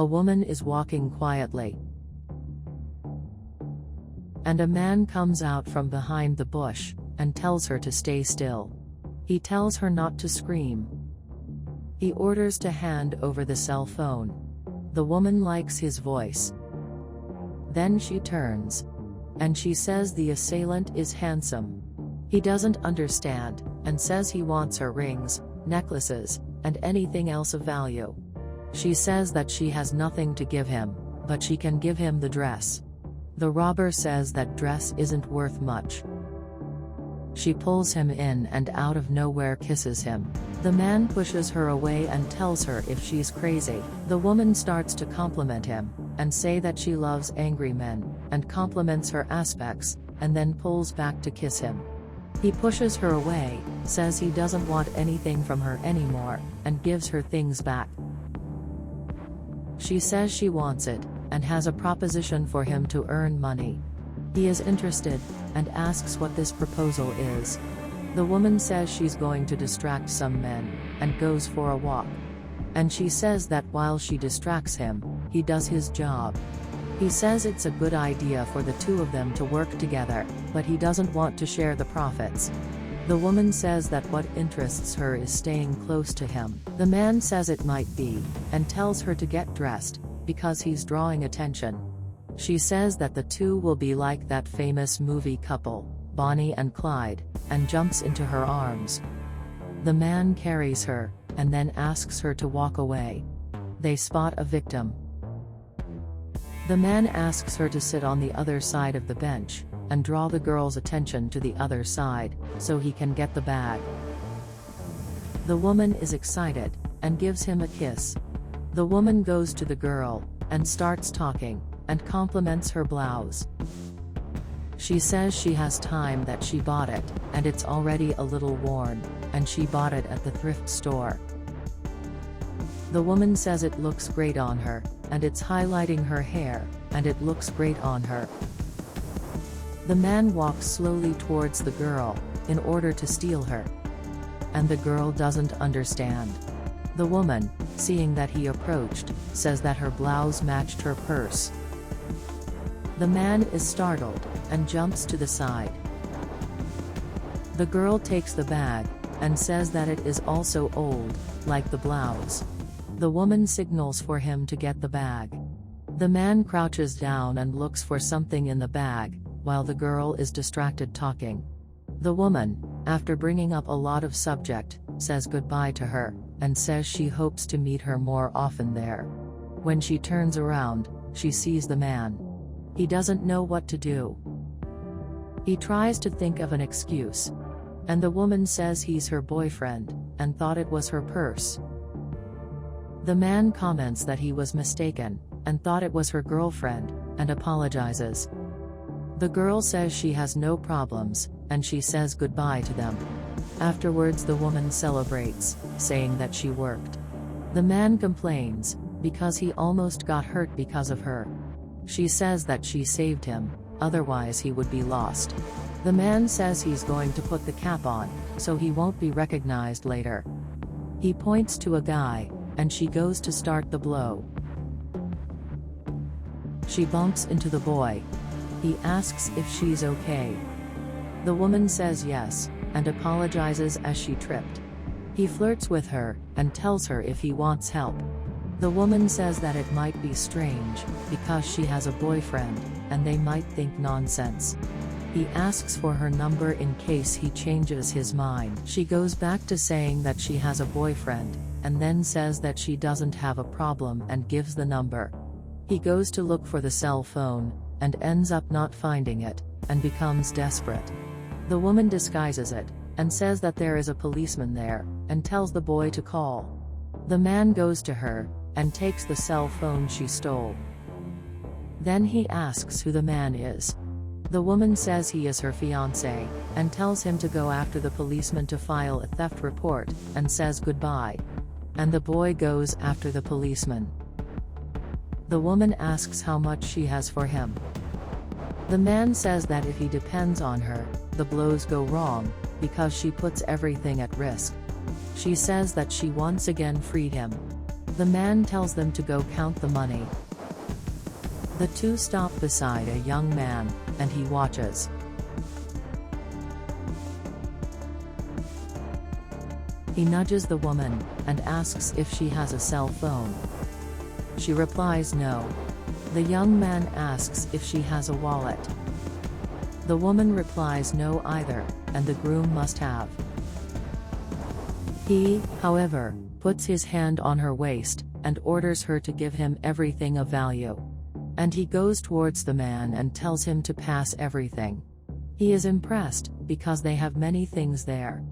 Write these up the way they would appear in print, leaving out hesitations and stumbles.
A woman is walking quietly, and a man comes out from behind the bush and tells her to stay still. He tells her not to scream. He orders to hand over the cell phone. The woman likes his voice. Then she turns, and she says the assailant is handsome. He doesn't understand, and says he wants her rings, necklaces, and anything else of value. She says that she has nothing to give him, but she can give him the dress. The robber says that dress isn't worth much. She pulls him in and out of nowhere kisses him. The man pushes her away and tells her if she's crazy. The woman starts to compliment him, and say that she loves angry men, and compliments her aspects, and then pulls back to kiss him. He pushes her away, says he doesn't want anything from her anymore, and gives her things back. She says she wants it, and has a proposition for him to earn money. He is interested, and asks what this proposal is. The woman says she's going to distract some men, and goes for a walk. And she says that while she distracts him, he does his job. He says it's a good idea for the two of them to work together, but he doesn't want to share the profits. The woman says that what interests her is staying close to him. The man says it might be, and tells her to get dressed, because he's drawing attention. She says that the two will be like that famous movie couple, Bonnie and Clyde, and jumps into her arms. The man carries her, and then asks her to walk away. They spot a victim. The man asks her to sit on the other side of the bench, and draw the girl's attention to the other side, so he can get the bag. The woman is excited, and gives him a kiss. The woman goes to the girl, and starts talking, and compliments her blouse. She says she has time that she bought it, and it's already a little worn, and she bought it at the thrift store. The woman says it looks great on her, and it's highlighting her hair, and it looks great on her. The man walks slowly towards the girl, in order to steal her. And the girl doesn't understand. The woman, seeing that he approached, says that her blouse matched her purse. The man is startled, and jumps to the side. The girl takes the bag, and says that it is also old, like the blouse. The woman signals for him to get the bag. The man crouches down and looks for something in the bag, while the girl is distracted talking. The woman, after bringing up a lot of subject, says goodbye to her, and says she hopes to meet her more often there. When she turns around, she sees the man. He doesn't know what to do. He tries to think of an excuse. And the woman says he's her boyfriend, and thought it was her purse. The man comments that he was mistaken, and thought it was her girlfriend, and apologizes. The girl says she has no problems, and she says goodbye to them. Afterwards the woman celebrates, saying that she worked. The man complains, because he almost got hurt because of her. She says that she saved him, otherwise he would be lost. The man says he's going to put the cap on, so he won't be recognized later. He points to a guy, and she goes to start the blow. She bumps into the boy. He asks if she's okay. The woman says yes, and apologizes as she tripped. He flirts with her, and tells her if he wants help. The woman says that it might be strange, because she has a boyfriend, and they might think nonsense. He asks for her number in case he changes his mind. She goes back to saying that she has a boyfriend, and then says that she doesn't have a problem and gives the number. He goes to look for the cell phone, and ends up not finding it, and becomes desperate. The woman disguises it, and says that there is a policeman there, and tells the boy to call. The man goes to her, and takes the cell phone she stole. Then he asks who the man is. The woman says he is her fiancé, and tells him to go after the policeman to file a theft report, and says goodbye. And the boy goes after the policeman. The woman asks how much she has for him. The man says that if he depends on her, the blows go wrong, because she puts everything at risk. She says that she once again freed him. The man tells them to go count the money. The two stop beside a young man, and he watches. He nudges the woman, and asks if she has a cell phone. She replies no. The young man asks if she has a wallet. The woman replies no either, and the groom must have. He, however, puts his hand on her waist, and orders her to give him everything of value. And he goes towards the man and tells him to pass everything. He is impressed, because they have many things there.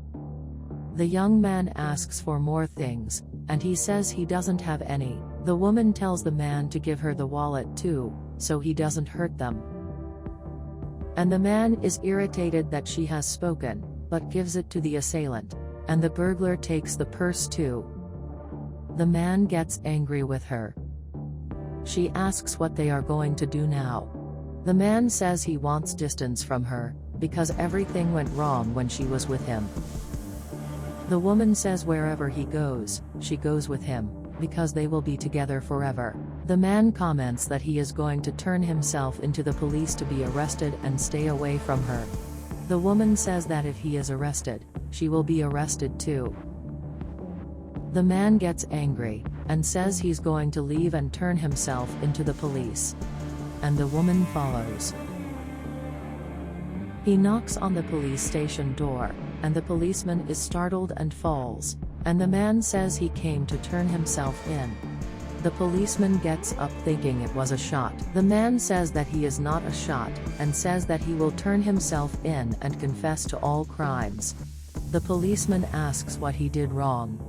The young man asks for more things, and he says he doesn't have any. The woman tells the man to give her the wallet too, so he doesn't hurt them. And the man is irritated that she has spoken, but gives it to the assailant, and the burglar takes the purse too. The man gets angry with her. She asks what they are going to do now. The man says he wants distance from her, because everything went wrong when she was with him. The woman says wherever he goes, she goes with him, because they will be together forever. The man comments that he is going to turn himself into the police to be arrested and stay away from her. The woman says that if he is arrested, she will be arrested too. The man gets angry, and says he's going to leave and turn himself into the police. And the woman follows. He knocks on the police station door, and the policeman is startled and falls, and the man says he came to turn himself in. The policeman gets up thinking it was a shot. The man says that he is not a shot, and says that he will turn himself in and confess to all crimes. The policeman asks what he did wrong.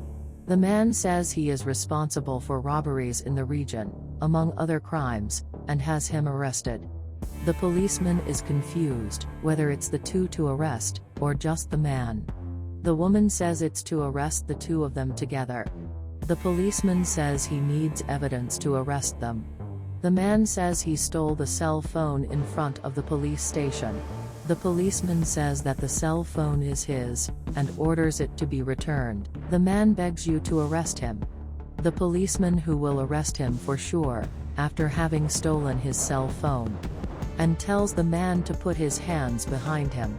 The man says he is responsible for robberies in the region, among other crimes, and has him arrested. The policeman is confused, whether it's the two to arrest, or just the man. The woman says it's to arrest the two of them together. The policeman says he needs evidence to arrest them. The man says he stole the cell phone in front of the police station. The policeman says that the cell phone is his, and orders it to be returned. The man begs you to arrest him. The policeman who will arrest him for sure, after having stolen his cell phone. And tells the man to put his hands behind him.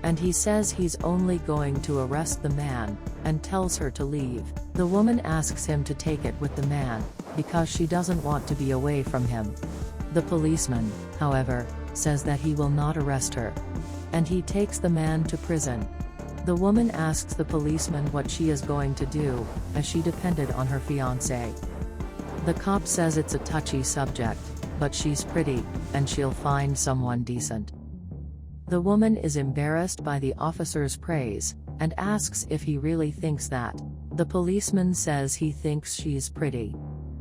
And he says he's only going to arrest the man, and tells her to leave. The woman asks him to take it with the man, because she doesn't want to be away from him. The policeman, however, says that he will not arrest her. And he takes the man to prison. The woman asks the policeman what she is going to do, as she depended on her fiancé. The cop says it's a touchy subject, but she's pretty, and she'll find someone decent. The woman is embarrassed by the officer's praise, and asks if he really thinks that. The policeman says he thinks she's pretty.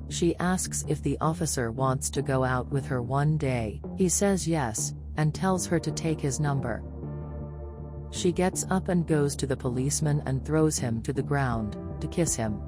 She asks if the officer wants to go out with her one day. He says yes, and tells her to take his number. She gets up and goes to the policeman and throws him to the ground, to kiss him.